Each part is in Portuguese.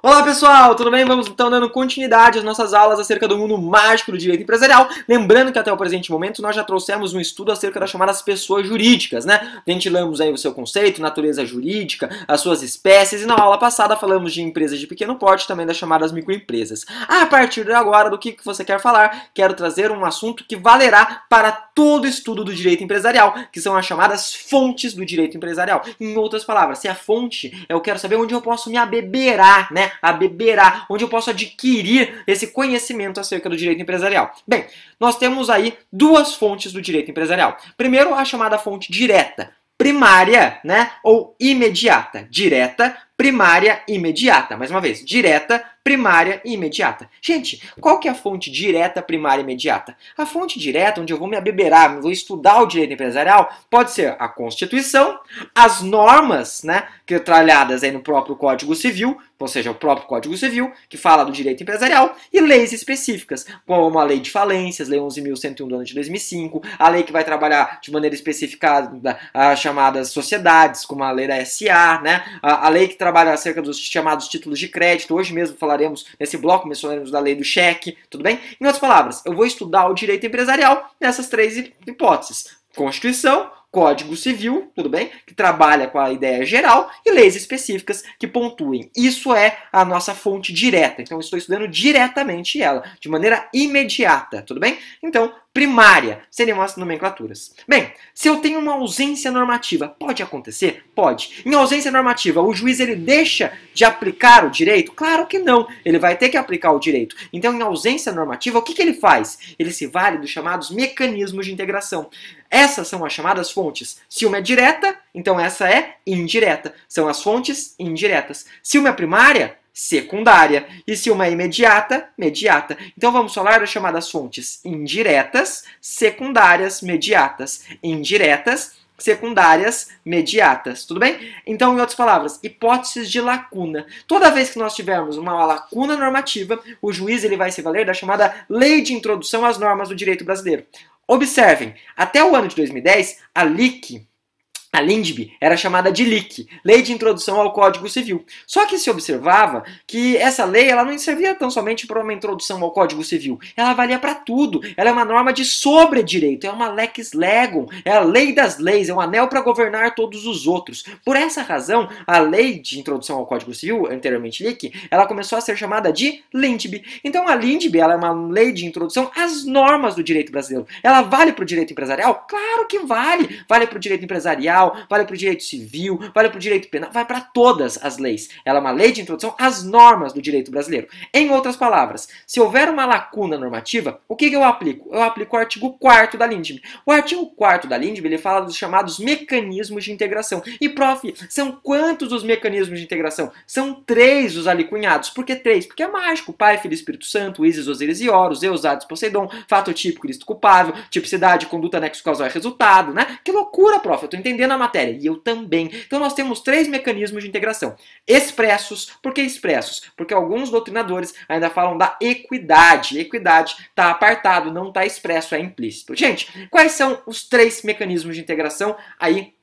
Olá pessoal, tudo bem? Vamos então dando continuidade às nossas aulas acerca do mundo mágico do direito empresarial. Lembrando que até o presente momento nós já trouxemos um estudo acerca das chamadas pessoas jurídicas, né? Ventilamos aí o seu conceito, natureza jurídica, as suas espécies, e na aula passada falamos de empresas de pequeno porte, também das chamadas microempresas. A partir de agora, do que você quer falar, quero trazer um assunto que valerá para todo estudo do direito empresarial, que são as chamadas fontes do direito empresarial. Em outras palavras, se a fonte, eu quero saber onde eu posso me abeberar, né? Abeberar, onde eu posso adquirir esse conhecimento acerca do direito empresarial. Bem, nós temos aí duas fontes do direito empresarial. Primeiro, a chamada fonte direta, primária, né, ou imediata. Direta, primária, imediata. Mais uma vez, direta, primária e imediata. Gente, qual que é a fonte direta, primária e imediata? A fonte direta, onde eu vou me abeberar, vou estudar o direito empresarial, pode ser a Constituição, as normas, né, que tralhadas aí no próprio Código Civil, ou seja, o próprio Código Civil, que fala do direito empresarial, e leis específicas, como a Lei de Falências, Lei 11.101 do ano de 2005, a lei que vai trabalhar de maneira especificada as chamadas sociedades, como a lei da SA, né, a lei que trabalha acerca dos chamados títulos de crédito. Hoje mesmo falaremos, nesse bloco, mencionaremos da lei do cheque, tudo bem? Em outras palavras, eu vou estudar o direito empresarial nessas três hipóteses: Constituição, Código Civil, tudo bem? Que trabalha com a ideia geral, e leis específicas que pontuem. Isso é a nossa fonte direta. Então, eu estou estudando diretamente ela, de maneira imediata, tudo bem? Então, primária seriam as nomenclaturas. Bem, se eu tenho uma ausência normativa, pode acontecer? Pode. Em ausência normativa, o juiz ele deixa de aplicar o direito? Claro que não. Ele vai ter que aplicar o direito. Então, em ausência normativa, o que ele faz? Ele se vale dos chamados mecanismos de integração. Essas são as chamadas fontes. Se uma é direta, então essa é indireta. São as fontes indiretas. Se uma é primária, secundária. E se uma é imediata, mediata. Então vamos falar das chamadas fontes indiretas, secundárias, mediatas. Indiretas, secundárias, mediatas. Tudo bem? Então, em outras palavras, hipóteses de lacuna. Toda vez que nós tivermos uma lacuna normativa, o juiz ele vai se valer da chamada Lei de Introdução às Normas do Direito Brasileiro. Observem, até o ano de 2010, a LINDB era chamada de LIC, Lei de Introdução ao Código Civil. Só que se observava que essa lei ela não servia tão somente para uma introdução ao Código Civil. Ela valia para tudo. Ela é uma norma de sobredireito, é uma lex legum, é a lei das leis, é um anel para governar todos os outros. Por essa razão, a Lei de Introdução ao Código Civil, anteriormente LIC, ela começou a ser chamada de LINDB. Então a LINDB ela é uma lei de introdução às normas do direito brasileiro. Ela vale para o direito empresarial? Claro que vale. Vale para o direito empresarial, vale para o direito civil, vale para o direito penal, vai para todas as leis. Ela é uma lei de introdução às normas do direito brasileiro. Em outras palavras, se houver uma lacuna normativa, o que eu aplico? Eu aplico o artigo 4º da LINDB. O artigo 4º da LINDB ele fala dos chamados mecanismos de integração. E, prof, são quantos os mecanismos de integração? São 3 os ali cunhados. Por que 3? Porque é mágico. Pai, Filho e Espírito Santo, Isis, Osíris e Horus, Zeus, Hades, Poseidon, fato típico, ilícito culpável, tipicidade, conduta, nexo causal e resultado, né? Que loucura, prof. Eu tô entendendo a matéria. E eu também. Então nós temos 3 mecanismos de integração. Expressos. Por que expressos? Porque alguns doutrinadores ainda falam da equidade. Equidade está apartado, não está expresso, é implícito. Gente, quais são os 3 mecanismos de integração aí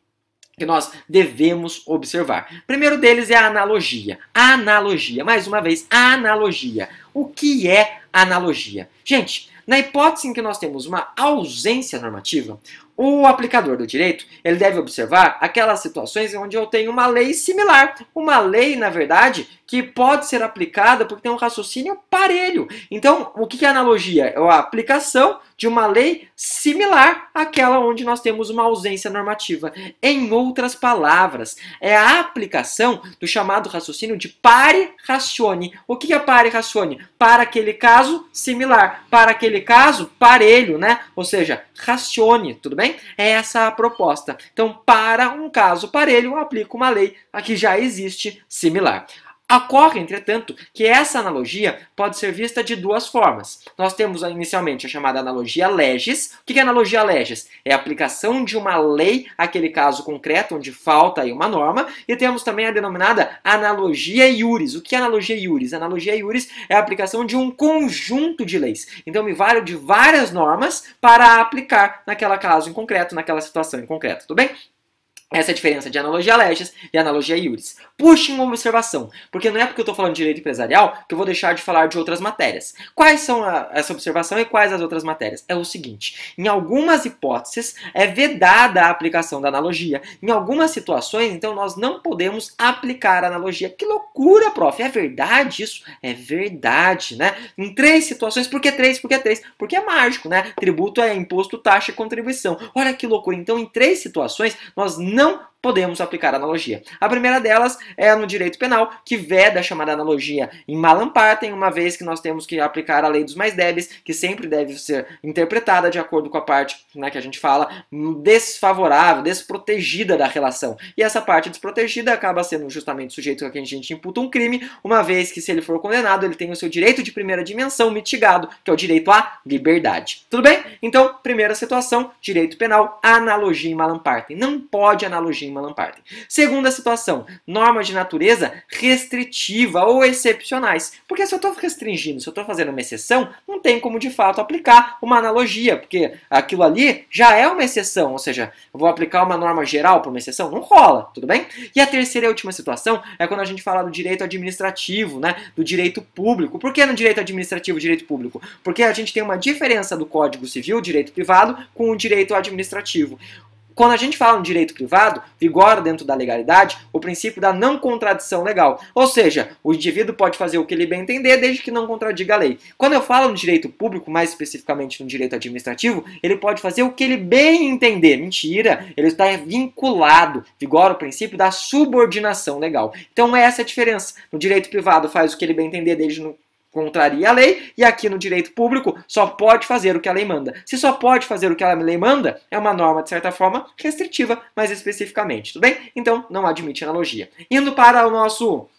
que nós devemos observar? Primeiro deles é a analogia. A analogia. Mais uma vez, a analogia. O que é analogia? Gente, na hipótese em que nós temos uma ausência normativa, o aplicador do direito ele deve observar aquelas situações onde eu tenho uma lei similar. Uma lei, na verdade, que pode ser aplicada porque tem um raciocínio parelho. Então, o que é analogia? É a aplicação de uma lei similar àquela onde nós temos uma ausência normativa. Em outras palavras, é a aplicação do chamado raciocínio de pari ratione. O que é pari ratione? Para aquele caso similar, para aquele caso parelho, né? Ou seja, ratione, tudo bem? É essa a proposta. Então, para um caso parelho, eu aplico uma lei que já existe similar. Ocorre, entretanto, que essa analogia pode ser vista de duas formas. Nós temos inicialmente a chamada analogia legis. O que é analogia legis? É a aplicação de uma lei àquele caso concreto, onde falta aí uma norma. E temos também a denominada analogia iuris. O que é analogia iuris? Analogia iuris é a aplicação de um conjunto de leis. Então, me valho de várias normas para aplicar naquele caso em concreto, naquela situação em concreto. Tudo bem? Essa é a diferença de analogia legis e analogia iuris. Puxem uma observação, porque não é porque eu estou falando de direito empresarial que eu vou deixar de falar de outras matérias. Quais são essa observação e quais as outras matérias? É o seguinte, em algumas hipóteses é vedada a aplicação da analogia. Em algumas situações, então, nós não podemos aplicar a analogia. Que loucura, prof! É verdade isso? É verdade, né? Em 3 situações, por que 3? Por que 3? Porque é mágico, né? Tributo é imposto, taxa e contribuição. Olha que loucura. Então, em 3 situações, nós não podemos aplicar analogia. A primeira delas é no direito penal, que veda a chamada analogia em malam partem, uma vez que nós temos que aplicar a lei dos mais débeis, que sempre deve ser interpretada de acordo com a parte, né, que a gente fala desfavorável, desprotegida da relação. E essa parte desprotegida acaba sendo justamente o sujeito a quem a gente imputa um crime, uma vez que, se ele for condenado, ele tem o seu direito de primeira dimensão mitigado, que é o direito à liberdade. Tudo bem? Então, primeira situação, direito penal, analogia em malam partem. Não pode analogia em malam partem. Segunda situação, normas de natureza restritiva ou excepcionais. Porque se eu estou restringindo, se eu estou fazendo uma exceção, não tem como de fato aplicar uma analogia, porque aquilo ali já é uma exceção, ou seja, eu vou aplicar uma norma geral para uma exceção? Não rola, tudo bem? E a terceira e última situação é quando a gente fala do direito administrativo, né, do direito público. Por que no direito administrativo e direito público? Porque a gente tem uma diferença do Código Civil, direito privado, com o direito administrativo. Quando a gente fala no direito privado, vigora dentro da legalidade o princípio da não contradição legal. Ou seja, o indivíduo pode fazer o que ele bem entender desde que não contradiga a lei. Quando eu falo no direito público, mais especificamente no direito administrativo, ele pode fazer o que ele bem entender. Mentira, ele está vinculado. Vigora o princípio da subordinação legal. Então essa é a diferença. No direito privado faz o que ele bem entender desde que não contraria a lei, e aqui no direito público só pode fazer o que a lei manda. Se só pode fazer o que a lei manda, é uma norma, de certa forma, restritiva, mais especificamente, tudo bem? Então, não admite analogia. Indo para o nosso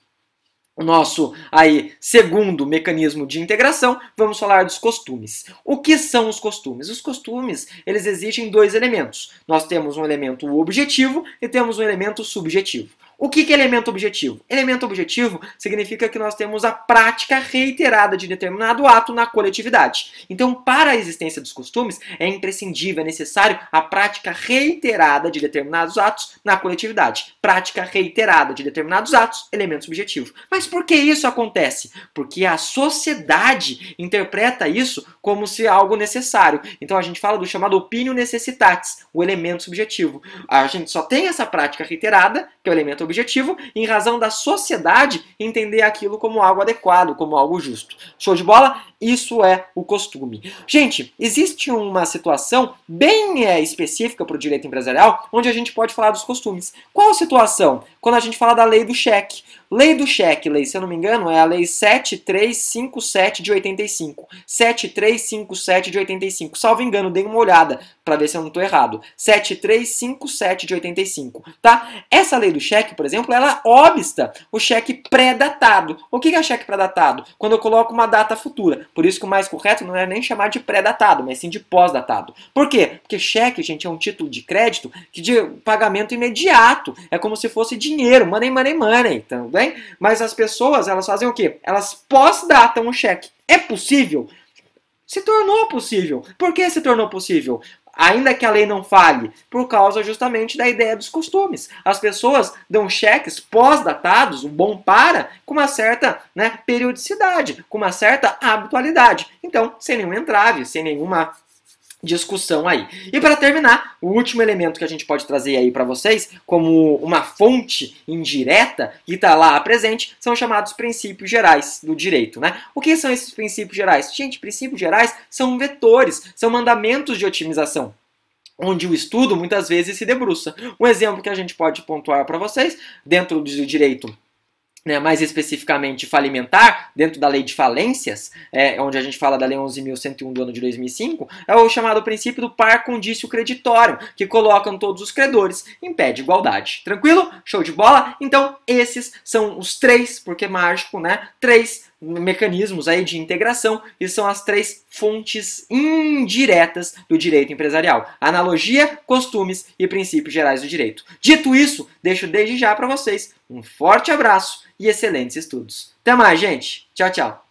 aí segundo mecanismo de integração, vamos falar dos costumes. O que são os costumes? Os costumes, eles exigem 2 elementos. Nós temos um elemento objetivo e temos um elemento subjetivo. O que é elemento objetivo? Elemento objetivo significa que nós temos a prática reiterada de determinado ato na coletividade. Então, para a existência dos costumes, é imprescindível, é necessário a prática reiterada de determinados atos na coletividade. Prática reiterada de determinados atos, elemento subjetivo. Mas por que isso acontece? Porque a sociedade interpreta isso como se algo necessário. Então, a gente fala do chamado opinio necessitatis, o elemento subjetivo. A gente só tem essa prática reiterada, que é o elemento objetivo, em razão da sociedade entender aquilo como algo adequado, como algo justo. Show de bola? Isso é o costume. Gente, existe uma situação bem específica para o direito empresarial, onde a gente pode falar dos costumes. Qual a situação? Quando a gente fala da lei do cheque. Lei do cheque, se eu não me engano, é a lei 7357 de 85. 7357 de 85. Salvo engano, dei uma olhada para ver se eu não estou errado. 7357 de 85, tá? Essa lei do cheque, por exemplo, ela obsta o cheque pré-datado. O que é cheque pré-datado? Quando eu coloco uma data futura. Por isso que o mais correto não é nem chamar de pré-datado, mas sim de pós-datado. Por quê? Porque cheque, gente, é um título de crédito de pagamento imediato. É como se fosse dinheiro, money, money, money, também. Mas as pessoas, elas fazem o quê? Elas pós-datam o cheque. É possível? Se tornou possível. Por que se tornou possível? Ainda que a lei não fale, por causa justamente da ideia dos costumes. As pessoas dão cheques pós-datados, o bom para, com uma certa periodicidade, com uma certa habitualidade. Então, sem nenhum entrave, sem nenhuma discussão aí. E para terminar, o último elemento que a gente pode trazer aí para vocês, como uma fonte indireta que está lá presente, são chamados princípios gerais do direito, né? O que são esses princípios gerais? Gente, princípios gerais são vetores, são mandamentos de otimização, onde o estudo muitas vezes se debruça. Um exemplo que a gente pode pontuar para vocês, dentro do direito, mais especificamente falimentar, dentro da lei de falências, onde a gente fala da lei 11.101 do ano de 2005, é o chamado princípio do par condício creditório, que colocam todos os credores em pé de igualdade. Tranquilo? Show de bola? Então, esses são os 3, porque mágico, 3 mecanismos aí de integração, e são as 3 fontes indiretas do direito empresarial: analogia, costumes e princípios gerais do direito. Dito isso, deixo desde já para vocês um forte abraço e excelentes estudos. Até mais, gente. Tchau, tchau.